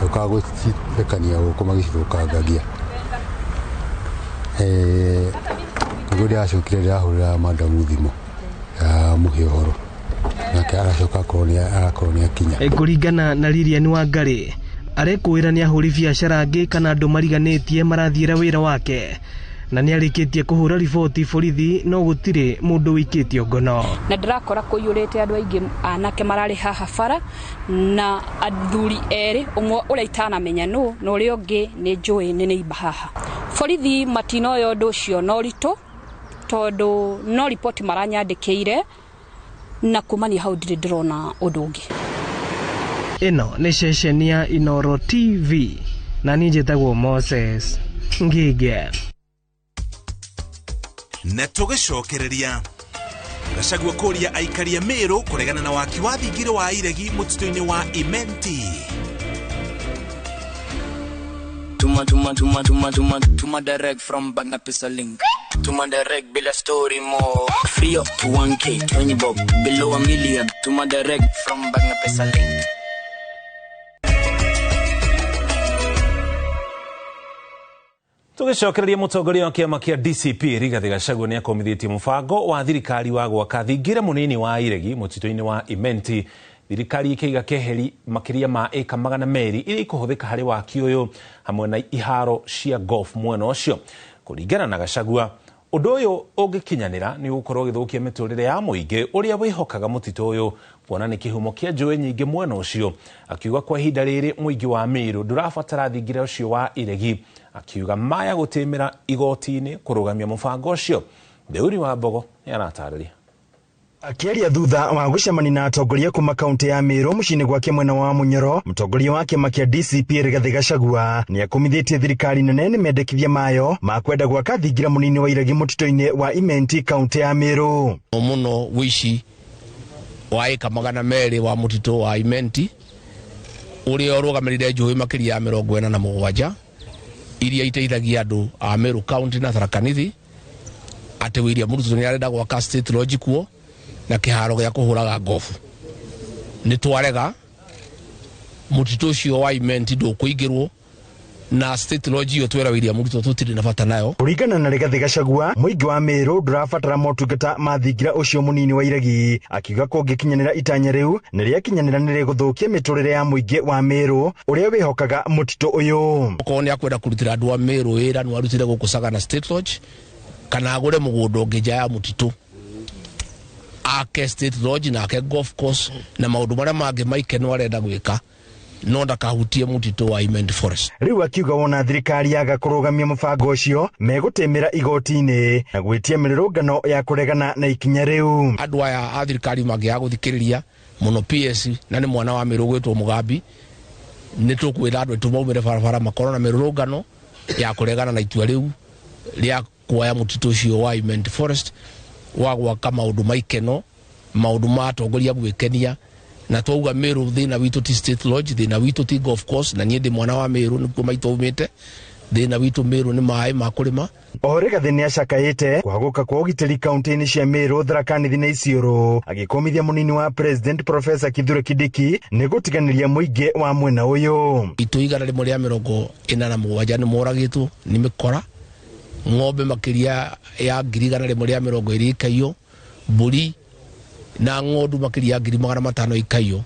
ukagũcithekania gũkũ magĩcithũkangagia nĩguo ndĩracokire ndĩrahũrĩra madamu thimũ ya mũhe ũhoro nake aracoka akorwo nĩ akinya. Kũringana na Lilian Wangari arekwĩra nĩ ahũri biacara angĩ kana andũ mariganĩtie marathiĩra wĩra wake na nĩ arĩkĩtie kũhũra riboti borithi no gũtirĩ mũndũ wĩkĩtio ngono. Na ndĩrakora kũiyũrĩte andũ aingĩ anake mararĩ haha bara na athuri erĩ ũmwe ũrĩa itanamenya nũ na ũrĩa ũngĩ nĩ njũĩ nĩ neighbor haha. Borithi matinoyo ũndũ ũcio no ritũ tondũ no ripoti maranyandĩkĩire na kumania hau ndirĩ ndĩrona ũndũ ũngĩ. Ĩno nĩ ceceni ya Inooro TV na niĩ njĩtagwo Moses Ngige. Na tũgĩcokereria Gachagua kũria aikaria Meru kũregana na waki wa thingiro wa iregi mũtitũ-inĩ wa Imenti. Tuma direct from Banga Pesa Link. Tuma direct bila story mo. Free up to 1K, 20 bob, below $1 million. Tuma direct from Banga Pesa Link. Tugicokereria mutongoria wa kiama kia DCP Rigathi Gachagua ni akomithĩtie mũbango wa thirikari wa gwaka thingira munini wa iregi mũtitũ-inĩ wa Imenti. Thirikari ikiiga keheri makiria ma eka 200 iria ikuhũthĩka harĩ waki ũyũ hamwe na iharo cia golf mwena ũcio. Kũringana na Gachagua, ũndũ ũyũ ũngĩkinyanĩra nĩ ũgũkorwo ũgĩthũkia mĩtũrĩre ya mũingĩ ũrĩa wĩhokaga mũtitũ ũyũ kuona nĩ kĩhumo kĩa njũĩ nyingĩ mwena ũcio. Akiuga kwa ihinda rĩrĩ mũingĩ wa Meru ndũrabatara thingira ũcio wa iregi. Akiuga maya gũtĩmĩra igoti-inĩ kũrũgamia mũbango ũcio. Deuri wa Mbogo nĩ aratarĩria. Akiaria thutha wa gũcemania na atongoria kuma kaunti ya Meru mũciĩ-inĩ gwake mwena wa Munyoro, mũtongoria wa kĩama kĩa DCP Rigathi Gachagua nĩ akomithĩtie thirikari nene nĩ mendekithia mayo ma kwenda gwaka thingira mũnini wa iregi mũtitũ-inĩ wa Imenti kaunti ya Meru. Mũno wici wa eka 200 wa mũtitũ wa Imenti ũrĩa ũrũgamĩrĩire njũĩ makĩria ya 47 iria iteithagia andũ a Meru County na Tharaka Nithi. Atĩ William Ruto nĩ arenda gwaka state lodge kuo na kĩharo gĩa kũhũraga ngofu. Nĩ twarega mũtitũ ũcio wa Imenti ndũkũingĩrwo na state lodge ĩyo twera William Ruto tũtirĩ na bata nayo. Kũringana na Rigathi Gachagua, mũingĩ wa Meru ndũrabatara motungata ma thingira ũcio mũnini wa iregi. Akiuga kũngĩkinyanĩra itanya rĩu nĩ rĩakinyanĩra nĩ rĩgũthũkia mĩtũrĩre ya mũingĩ wa Meru ũrĩa wĩhokaga mũtitũ ũyũ. Okorwo nĩ akwenda kũrutĩra andũ a Meru wĩra nĩ warutire gũkũ Sagana state lodge kana agũre mũgũnda ũngĩ nja ya mũtitũ ake state lodge na ake golf course na maũndũ marĩa mangĩ maikeno arenda gwĩka no ndakahutie mũtitũ wa Imenti Forest. Rĩu akiuga wona thirikari yaga kũrũgamia mũbango ũcio megũtĩmĩra igoti-inĩ na gwĩtia mĩrũrũngano ya kũregana na ikinya rĩu. Andũ aya a thirikari mangĩaga gũthikĩrĩria mũno PS na nĩ mwana wa Meru gwĩtwo Mugambi nĩ tũkwĩra andũ tũmaumĩre barabara makorwo na mĩrũrũngano ya kũregana na itua rĩu rĩa kuoya mũtitũ ũcio wa Imenti Forest wa gwaka maũndũ maikeno maũndũ ma atongoria gwĩkenia na twauga Meru thĩna witũ ti state lodge thĩna witũ ti golf course na niĩ ndĩ mwana wa Meru nĩkuo maitũ umĩte thĩna witũ Meru nĩ maĩ ma kũrĩma. O Rigathi nĩ acakaĩte kwagũka kwa ũgitĩri kaunti-inĩ cia Meru, Tharaka Nithi na Isiolo, agĩkomithia mũnini wa president Professor Kithure Kindiki nĩ gũtiganĩria mũingĩ wa mwena ũyũ. Itũ 147 nĩ moragĩtwo nĩ mĩkora, ng'ombe makĩria ya 120 ikaiywo, mbũri na ng'ondu makĩria ya 500 ikaiywo,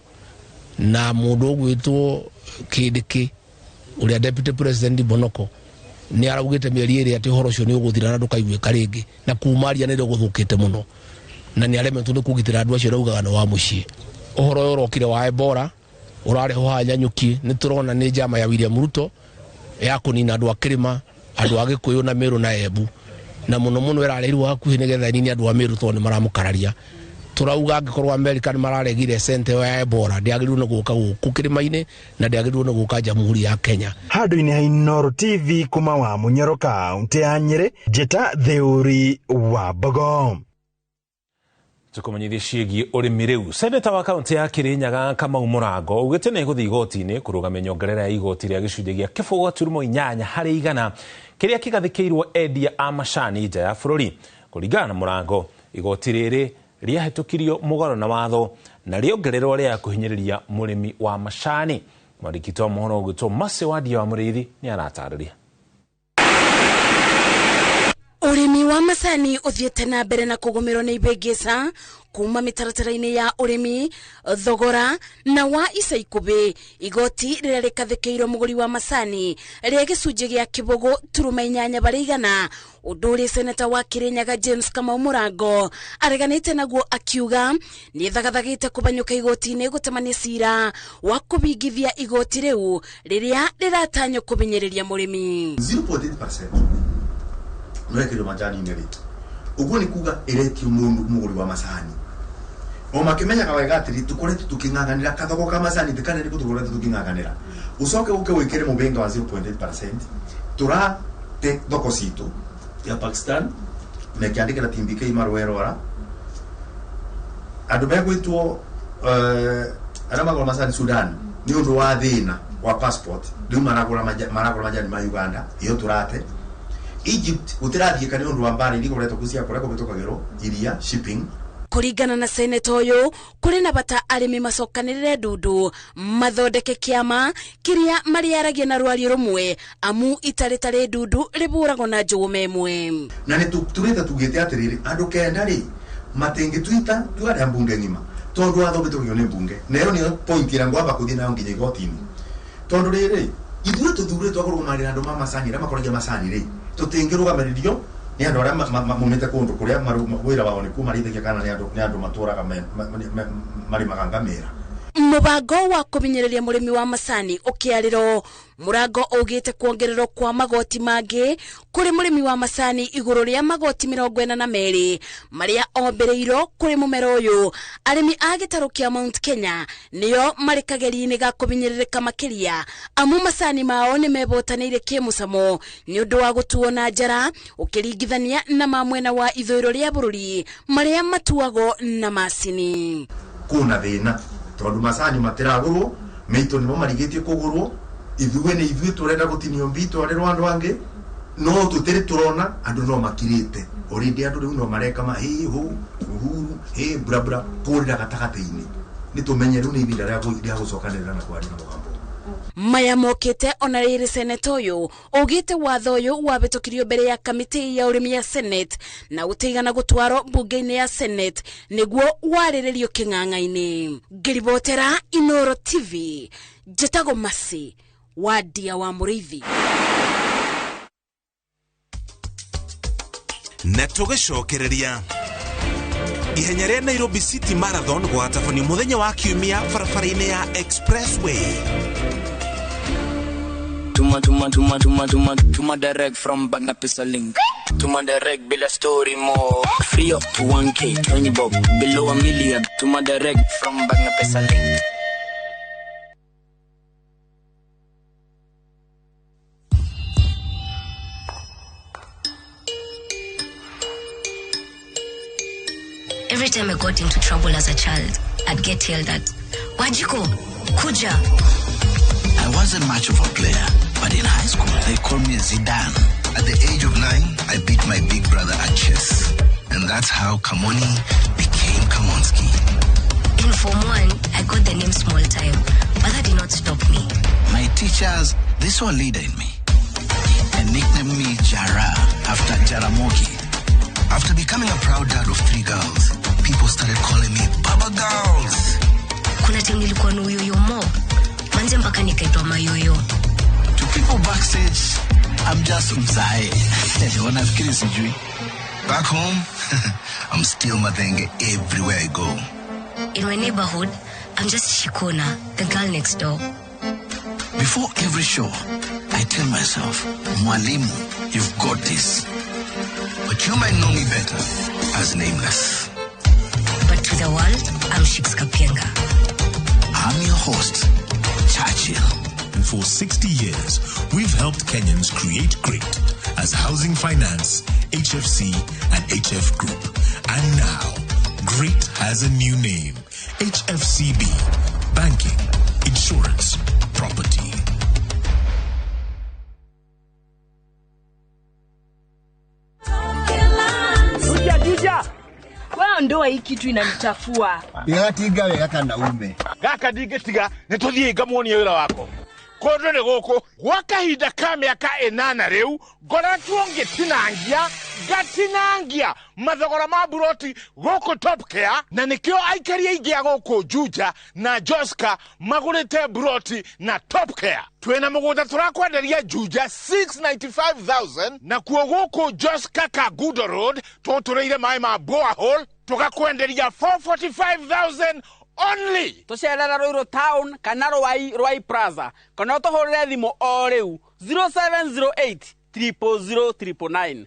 na mũndũ ũgwĩtwo Kindiki ũrĩa deputy president Bonoko nĩ araugĩte mĩeri ĩrĩ atĩ ũhoro ũcio nĩ ũgũthira na ndũkaiguĩka rĩngĩ na kumaria nĩ gũthũkĩte mũno na nĩ aremetwo nĩ kũgitĩra andũ acio raugaga no wa mũciĩ. ohoro urokire wa Ebola urare ho hanyanyuki niturona ni njama ya William Ruto ya kunina andu akirima andu agikuyu na Meru na Embu na muno irareirwo hakuhi nigetha nini andu a Meru to ni maramukararia turauga angikorwo America ni mararegire sente ya Ebola ndiagirwo no guka guku kirima-ini na ndiagirwo no guka Jamhuri ya Kenya. Handu-ini ha Inooro TV kuma wa Munyoro kaunti ya Nyeri, Njeta Theuri wa Bogo. Tukumanyithie ciĩgiĩ ũrĩmi rĩu. Seneta wa kaunti ya Kirinyaga Kamau Mũrango ugĩte nĩ gũthiĩ igoti-inĩ kũrũgamia nyongerera ya igoti rĩa gĩcunjĩ gĩa 0.8 harĩ igana kĩrĩa kĩgathĩkĩirwo endia a macani nja ya bũrũri. Kũringana na Mũrango, igoti rĩrĩ rĩahĩtũkirio mũgarũ na watho na rĩongererwo rĩa kũhinyĩrĩria mũrĩmi wa macani. Mwandĩki wa mohoro ũgĩtwo Mase Wadia wa Mũrĩithi nĩ aratarĩria. Urimi wa macani uthiete na mbere na kugomerwo ni ibengesa kuma mitaratara-ini ya urimi thogora na wa ica ikubi igoti riria rikathikirwo muguri wa macani ria gicunjĩ gĩa 0.8 harĩ igana undu uria seneta wa Kirinyaga James Kamau Mũrango areganite naguo akiuga ni thagathagite kubanyuka igoti-ini gutemania cira wa kubingithia igoti riu riria riratanyo kubinyĩrĩria mũrĩmi. 0.8% Mwekero majani neritu. Uguo ni kuga eretio muguri wa macani. O makimenya kawega atiri tukoretwo tukinganganira kathogo ka macani tikane ni kutukoretwo tukinganganira. Ucoke uke wikire mubenga wa 0.8%. Tura te thoko citu ya Pakistan na kiandikira timbike imarwerora. Andu begwitwo arama macani Sudan ni undu wa thina wa passport. Riu maragura majani ma Uganda iyo turate. Egypt utirathie kani undu wa mbari ndi koretwo kucia kore kubitokagero iria shipping. Kuringana na seneta uyu kuri na bata arimi macokanirire ndundu mathondeke kiama kiria mariaragia na rwario rumwe amu itaritari ndundu riburagwo na njugume imwe. Na ni turita tugite atiriri andu kenda ri matengi twita tuare mbunge ngima tondu watho bitokagero ni mbunge nero ni point ira ngwamba kuthii nayo nginya igotini tondu riri ithuĩ tuthuurĩtwo kũrũgamĩrĩra andũ ma macani arĩa makoragia macani rĩ tũtingĩrũgamĩrĩrio nĩ andũ arĩa maumĩte kũndũ kũrĩa wĩra wao nĩ kũmarĩithagia kana nĩ andũ matũraga marĩmaga ngamĩra. Mubango wa kubinyĩrĩria mũrĩmi wa macani ukiarĩrwo Mũrango ugite kuongererwo kwa magoti mangi kuri mũrĩmi wa macani iguru ria magoti 42 maria ombereirwo kuri mumero uyu. Arĩmi a gĩtarũ kia Mount Kenya nio marĩ kageri-inĩ ga kubinyĩrĩrĩka makiria amu macani mao nĩ mebotanĩire kĩmũcamo nĩ ũndũ wa gũtuo na njara ukiringithania na mamwena wa ithũĩro ria bũrũri maria matuagwo na macini. Kuna thĩna tondu macani matiragurwo meito nimo marigitie kugurwo ithuĩ nĩ ithuĩ turenda gutinio mbito arĩ rwando ange no tutiri turona andu no makirite already andu riu no mareka ma hu bra bra kurira gatagati-ini ni tumenye riu ni ibinda ria gucokanirira na kwari na mugambo. Maya mokite ona riri seneta uyu ugite watho uyu wabitukirio mbere ya kamiti ya urimi ya Senate na gutigana gutwaro bunge-ini ya Senate niguo wariririo king'ang'a-ini. Ngiribotera Inooro TV, Njetago Mase Wadia wa Mũrĩithi. Na tugicokereria ihenya rĩa Nairobi City Marathon gwatabanio muthenya wa kiumia barabara-inĩ ya Expressway. Tuma direct from Bagna Pesa Link. Tuma direct bila story mo. Free up to 1K, 20 bob, below $1 million. Tuma direct from Bagna Pesa Link. Every time I got into trouble as a child, I'd get yelled at. Wajiko, Kuja. I wasn't much of a player, but in high school, they called me Zidane. At the age of 9, I beat my big brother at chess. And that's how Kamoni became Kamonski. In Form 1, I got the name Small Time, but that did not stop me. My teachers, they saw a leader in me and nicknamed me Jara after Jaramogi. After becoming a proud dad of 3 girls, people started calling me Baba Girls. Kuna time nilikuwa na uyoyo mob, manze mpaka nikaitwa mayoyo. To people backstage, I'm just Mzae. Wanafikiri sijui. Back home, I'm still Madenge everywhere I go. In my neighborhood, I'm just Shikona, the girl next door. Before every show, I tell myself, Mwalimu, you've got this. But you might know me better as Nameless. But to the world, I'm Shix Kapienga. I'm your host, Churchill. And for 60 years, we've helped Kenyans create great as Housing Finance, HFC, and HF Group. And now, great has a new name, HFCB, Banking, Insurance, Property. Juja, wewe ndoa hii kitu inanichafua. Igatiga wega kana ume. Gaka digetiga nituthie ngamuonie wira wako. Kondo ne goko wakahinda ka miaka 8 riu ngoretwo ngitinangia gatinangia mathogora ma buroti goko Top Care na nikio aikaria ingia goko Juja na Joska magurite buroti na Top Care. Twena mugunda turakwenderia Juja 695,000 na kuo goko Joska Kagudo Road tutureire mai ma borehole tukakwenderia 445,000 only. Tucerera Ruiru Town kana Rwai Plaza kana tuhurire thimu o riu 0708 000 999.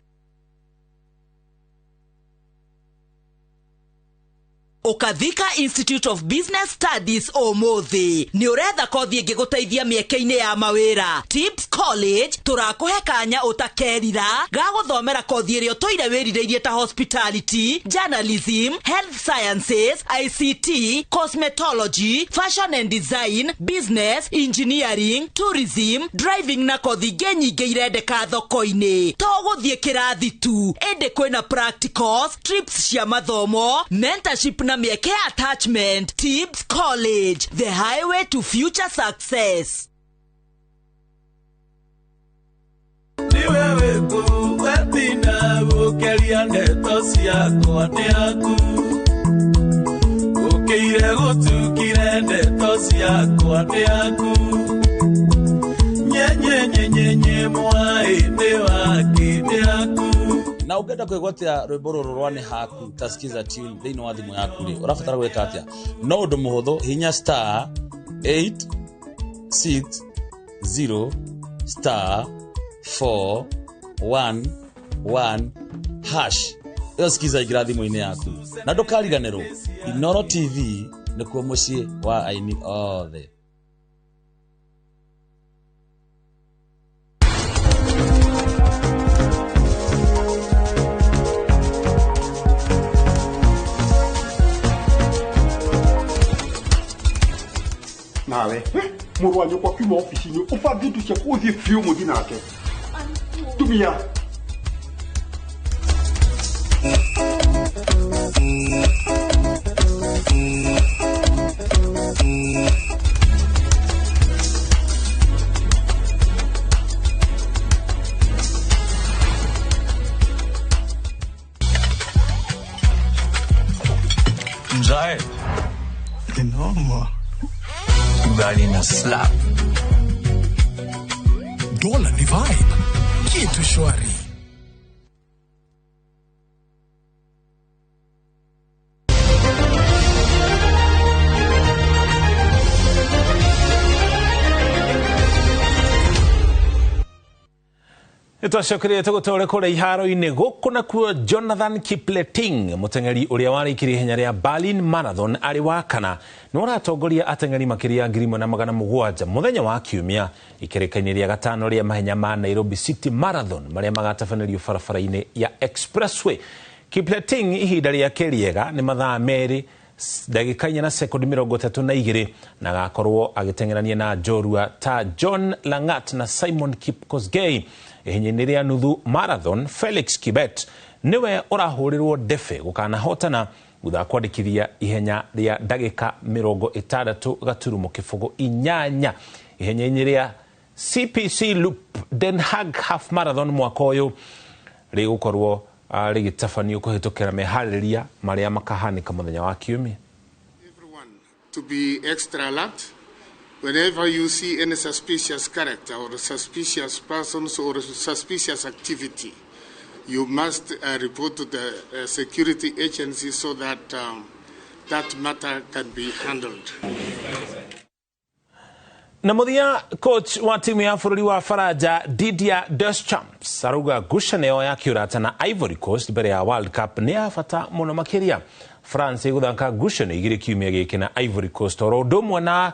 Ukathika Institute of Business Studies Omothi ni uretha kothi ingiguteithia mieke-ini ya mawira. Tips College turakuhe kanya utakerira ga guthomera kothi iria toire wirireirie ta hospitality, journalism, health sciences, ICT, cosmetology, fashion and design, business, engineering, tourism, driving na kothi nyingi irendeka thoko-ini. To guthie kirathi tu, ende kwina practicals, trips cia mathomo, mentorship na mieke attachment. Tips College, the highway to future success. Niwewe kuwetina ukeria neto siako neaku ukeire gutukire neto siako neaku nye mwaende wakineaku. Na ugenda kwigwatia rwimbo ruru rwa ni haku tasikiza tune thiini wa thimu yaku ri urabatara gwika atia no undu muhuthu hinya *860*411# iyo sikiza igira thimu-ini yaku na ndukariganirwo Inoro TV nikuo mucii wa aini othe. Nawe murwanyo kwa kuma ofisini ufa vitu cha kuzi fiu mudina yake tumia Mzae kinoma ugali na slap. Dola ni vibe, kitu shwari. Itwacokerete gutore kure iharo-ini guku nakuo Jonathan Kipleting muteng'eri uria warikirie ihenya ria Berlin Marathon ari wa kana ni uratongoria ateng'eri makiria 1,700 muthenya wa kiumia ikereka-ini ria gatano ria mahenya ma Nairobi City Marathon maria magatabanirio barabara-ini ya Expressway. Kipleting ihinda riake riega ni mathaa meri ndagika 4 na sekondi 32 na agakorwo agiteng'erania na njorua ta John Langat na Simon Kipkosgei. Ihenya-ini ria nuthu marathon Felix Kibet niwe urahurirwo ndefe gukanahotana thutha kwandikithia ihenya ria ndagika 60.8. Ihenya-ini ria CPC Loop Den Haag Half Marathon mwaka uyu rigukorwo rigitafanio kuhitukira mehariria maria makahanika muthenya wa kiumia. To be extra alert whenever you see any suspicious character or suspicious persons or suspicious activity. You must report to the security agency so that that matter can be handled. Na muthia coach wa timu ya bururi wa Faraja Didier Deschamps arauga ngucanio ya kiurata na Ivory Coast mbere ya World Cup ni ya bata muno makiria. France iguthaka ngucanio igiri kiumia giki na Ivory Coast oro ndomwe na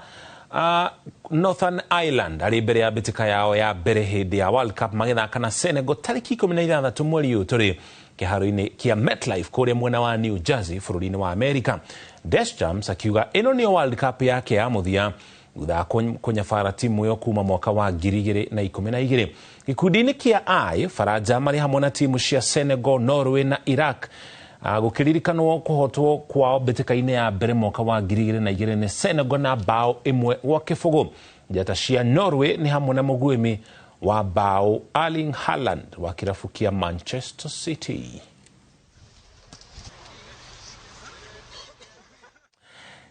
Northern Ireland ari mbere ya bitika yao ya mbere hindi ya World Cup magithaka na Senegal tariki 16 mweri uyu turi kiharo-ini kia MetLife kuria mwena wa New Jersey bururi-ini wa America. Deschamps akiuga ino ni World Cup yake ya muthia thutha kunyabara timu yo kuma mwaka wa 2012. Gikundi-ini kia I Faraja mari hamwe na timu cia Senegal, Norway na Iraq gukiririkanwo kuhotwo kwao bitika-ini ya mbere mwaka wa 2002 ni Senegal na bao imwe gwa kibugu. Njata cia Norway ni hamwe na muguimi wa bao Erling Haaland wa kirabu kia Manchester City.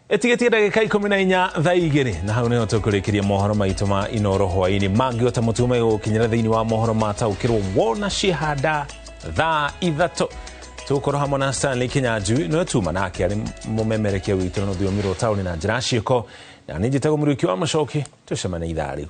Etigeti ndagika 14 thaa igiri na hau niho tukurikiria mohoro maitu ma Inoro hwaini mangiota mutume gukinyira thiini wa mohoro mataukirwo wona cihanda thaa ithato. Tukoro hamwe na Stanley Kinyanjui no tuma nake ari mumemerekia witu no thiomiro tauni na njira ciiko na ninjitago muruki wa macoki tucemane ithaa riu.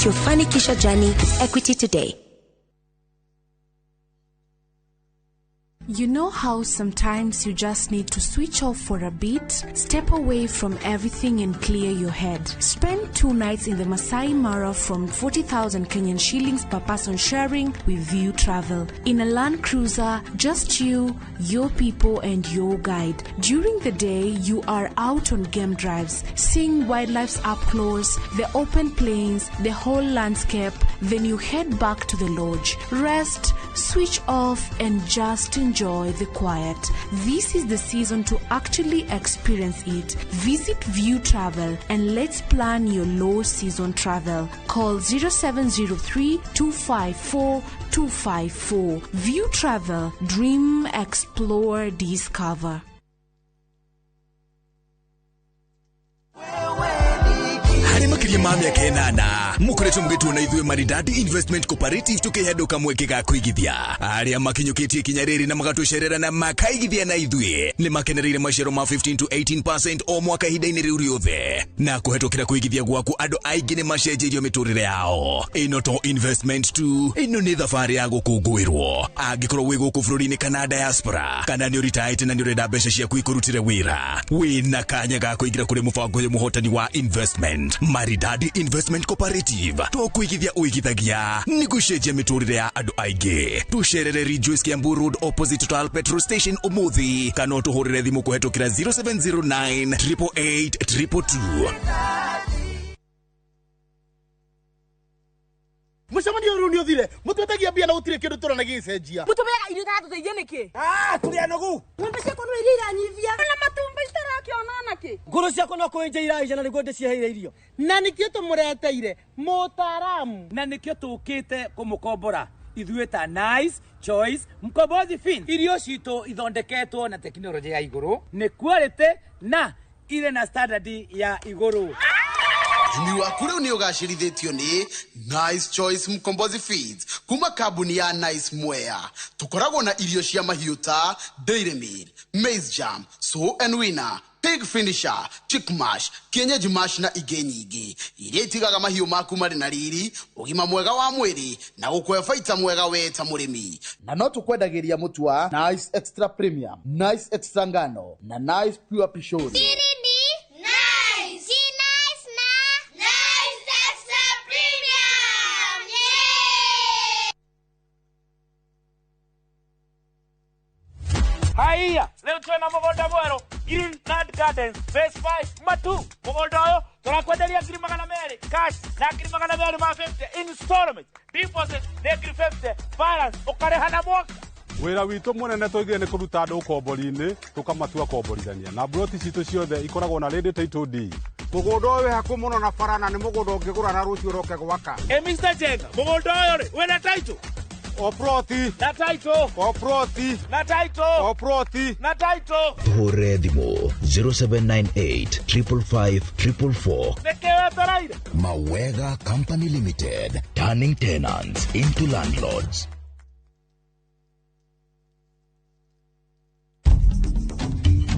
Your Fanikisha journey with Equity today. You know how sometimes you just need to switch off for a bit, step away from everything and clear your head. Spend 2 nights in the Masai Mara from 40,000 Kenyan shillings per person sharing with View Travel. In a Land Cruiser, just you, your people and your guide. During the day, you are out on game drives, seeing wildlife up close, the open plains, the whole landscape. Then you head back to the lodge. Rest, switch off and just enjoy the quiet. This is the season to actually experience it. Visit View Travel and let's plan your low season travel. Call 0703 254 254. View Travel. Dream, explore, discover. Makiria ma miaka 8 mukoretwo mugitwo na ithuĩ Maridadi Investment Cooperative tukihedo kamweke ga kuigithia aria makinyukitie kinya riri na magatucerera na makaigithia na ithuĩ ni makenereire maciaro ma 15 to 18% o mwaka hinda-inĩ rĩu rĩothe na kuhetũkĩra kuigithia gwaku andũ aingĩ nĩ macenjerio mĩtũrĩre yao. Ĩno to investment tu, ĩno nĩ thabarĩ ya gũkũngũĩrwo. Angĩkorwo wĩ gũkũ bũrũri-inĩ kana diaspora kana nĩ ũritaĩte na nĩ ũrenda mbeca ciaku ikũrutĩre wĩra, wĩna kanya ga kũingĩra kũrĩ mũbango ũyũ mũhotani wa investment Maridadi Investment Cooperative. Tũkũigithia ũigithagia nĩgũcenjia mĩtũrĩre ya andũ aingĩ. Tũcerere Rejoice Kiambu Road opposite Total Petrol Station ũmũthĩ kana ũtũhũrĩre thimũ kũhetũkĩra 0709 888 222. Mucemania ũyũ nĩ ũthire mũtwetagia mbia na gũtirĩ kĩndũ tũrona gĩcenjia. Mũtũmega irio ta tũteithie nĩkĩ? Tũrĩa nogu. Ng'ombe ciakwa no iria iranyivia. Na matumba itarakĩona nake. Ngũrũ ciakwa no kũenja iraija na nĩguo ndĩcieheire irio. Na nĩkĩo tũmũreteire mũtaaramu. Na nĩkĩo tũkĩte kũmũkombora. Ithuĩ ta Nice Choice Mkombozi Feed. Irio citũ ithondeketwo na tekinoronjĩ ya igũrũ. Nĩ quality na ile na standard ya igũrũ. Imi waku rĩu nĩ ũgacĩrithĩtio nĩ Nice Choice Mkombozi Feeds kuma kambuni ya Nice Mwea. Tũkoragwo na irio cia mahiũ ta Dairy Meal, Maize Jam, So and Winner, Pig Finisher, Chick Mash, Kienyeji Mash na ingĩ nyingĩ iria itigaga mahiũ maku marĩ na riri, ũgima mwega wa mwĩrĩ na gũkũhe baita mwega we ta mũrĩmi. Na no tũkwendagĩria mũtu wa Nice Extra Premium, Nice Extra Ngano na Nice Pure Pishori. Haiya, leo twena mũgũnda mwerũ Green Land Gardens Phase 5 Matu. Mũgũnda ũyũ turakwenderia ngiri magana meri cash na ngiri magana meri ma 50 installment deposit na ngiri 50 balance ukareha na mwaka. Wira witũ mũnene tũigire nĩ kũruta andũ ũkombori-inĩ tũkamatua komborithania na buroti citũ ciothe ikoragwo na rĩndĩ title deed. Mũgũnda ũyũ wĩ hakuhĩ mũno na bara na nĩ mũgũnda ũngĩgũra na rũciũ ũroke gwaka. Mr. Jenga, mũgũnda ũyũ rĩ wĩna title? O proti na title. O proti na title. O proti na title. Hore thimo 0798 555 444. Nekewe taraire. Mawega Company Limited, turning tenants into landlords.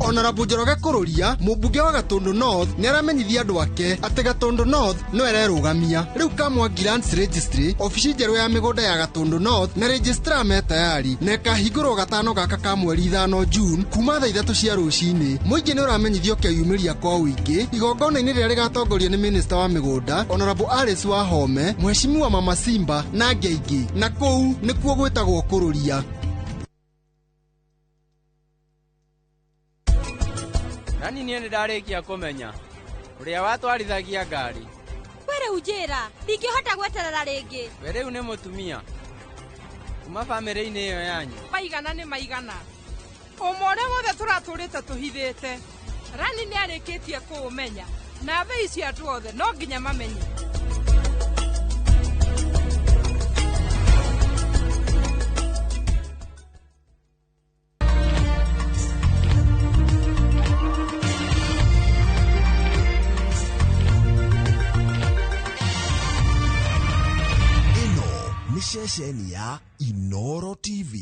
Honorable Njoroge Kururia, mũmbunge wa Gatundu North, nĩ aramenyithia andũ ake atĩ Gatundu North no ĩrerũgamia. Rĩu Kamwangi Lands Registry, ofici njerũ ya mĩgũnda ya Gatundu North na registrar me tayari na ĩkahingũrwo gatano gaka ka mweri 5 June kuma thaa 3 cia rũcinĩ. Mũingĩ nĩ ũramenyithio kĩyumĩria kwa ũingĩ igongona-inĩ rĩrĩa rĩgatongorio nĩ Minister wa mĩgũnda Honorable Alice Wahome, Mheshimiwa Mama Simba na angĩ aingĩ, na kũu nĩkuo gwĩtagwo Kururia. Nani niĩ nĩndarĩkia kũmenya ũrĩa watwarithagia ngari. We rĩu njĩra ndingĩhota gweterera rĩngĩ. We rĩu nĩ mũtumia kuma bamĩrĩ-inĩ ĩyo yanyu. Maigana nĩ maigana ũmwe ũrĩa wothe tũratũrĩte tũhithĩte. Rani nĩ arĩkĩtie kũũmenya na thaa ici andũ othe no nginya mamenye. Ceceni ya Inoro TV.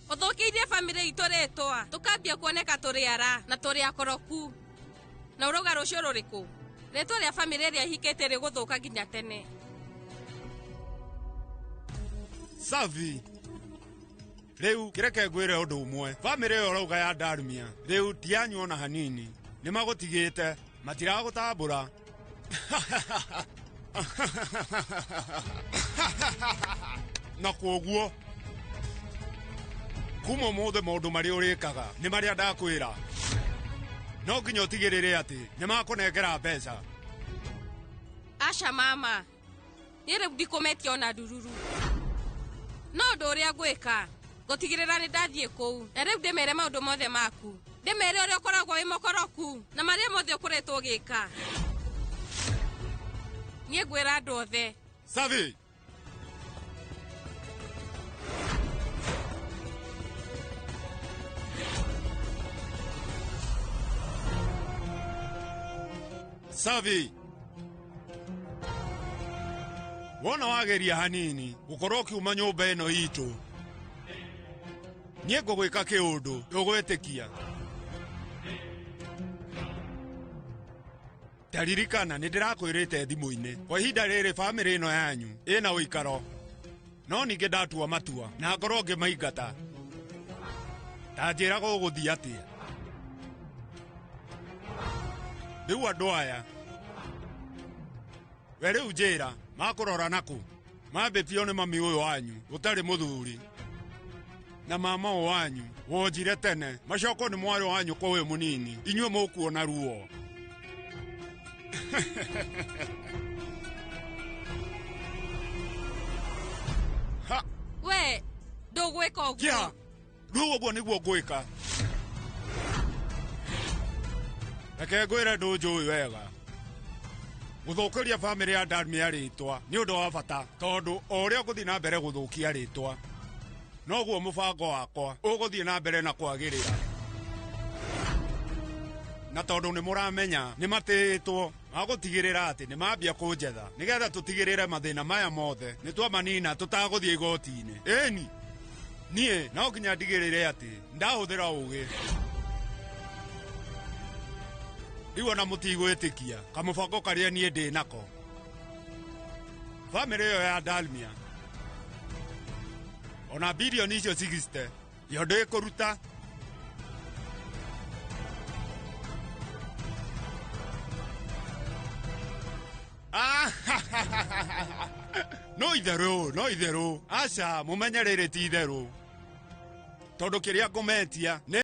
Ũthũkĩirie family itũ rĩtwa tukambia kuoneka tũrĩ ara na tũrĩ akoroku na ũrauga rũciũ rũrĩkũ? Rĩtwa rĩa family ĩrĩa ihikĩte rĩgũthũka nginya tene. Savi rĩu kĩreke ngwĩre ũndũ ũmwe. Family ĩyo ũrauga ya Darmia rĩu ti yanyu ona hanini, nĩ magũtigĩte matiragũtambũra. Na kwoguo kuma ũmũthĩ maũndũ marĩa ũrĩkaga nĩ marĩa ndakwĩra. No nginya ũtigĩrĩre atĩ nĩ makũnengera mbeca. Asha mama, niĩ rĩu ndikũmetia ona ndururu. No ũndũ ũrĩa ngwĩka gũtigĩrĩra nĩ ndathiĩ kũu na rĩu ndĩmere maũndũ mothe maku, ndĩmere ũrĩa ũkoragwo wĩ mũkoroku na marĩa mothe ũkoretwo ũgĩka. Niĩ ngwĩra andũ othe. Savi Savi wona wageria hanini gukorwo kiuma nyũmba ĩno itũ, niĩ ngũgwĩka kĩũndũ ũgwĩtĩkia. Taririkana nĩ ndĩrakwĩrĩte thimũ-inĩ kwa ihinda rĩrĩ famĩlĩ ĩno yanyu ĩna ũikaro, no ningĩ ndatua matua na ngorwo ngĩmaingata. Tanjĩraga ũgũthiĩ atĩa? Rĩu andũ aya we rĩu njĩra makũrora nakũ? Mambĩtio nĩ mami ũyũ wanyu ũtarĩ mũthuri na mama ũyũ wanyu wonjire tene, macoko nĩ mwarĩ wanyu kwa wĩ mũnini, inyuĩ mũkuona ruo. We ndũgwĩka ũguo. Kia rĩu ũguo nĩguo ngwĩka. Reke ngwĩre ndũnjũĩ wega. Gũthũkĩria famĩlĩ ya Darmia rĩtwa nĩ ũndũ wa bata, tondũ o ũrĩa ngũthiĩ na mbere gũthũkia rĩtwa noguo mũbango wakwa ũgũthiĩ na mbere na kwagĩrĩra. Na tondũ nĩ mũramenya nĩ matĩĩtwo magũtigĩrĩra atĩ nĩ mambia kũnjetha nĩgetha tũtigĩrĩre mathĩna maya mothe nĩ twamanina tũtagũthiĩ igoti-inĩ. Ĩni niĩ no nginya ndigĩrĩre atĩ ndahũthĩra ũũgĩ. Rĩu ona mũtigwĩtĩkia kamũbango karĩa niĩ ndĩ nako. Famĩlĩ ĩyo ya Darmia ona bilioni icio 60 yo ndĩkũruta. no itherũ aca mũmenye rĩrĩ ti itherũ tondũ kĩrĩa ngũmetia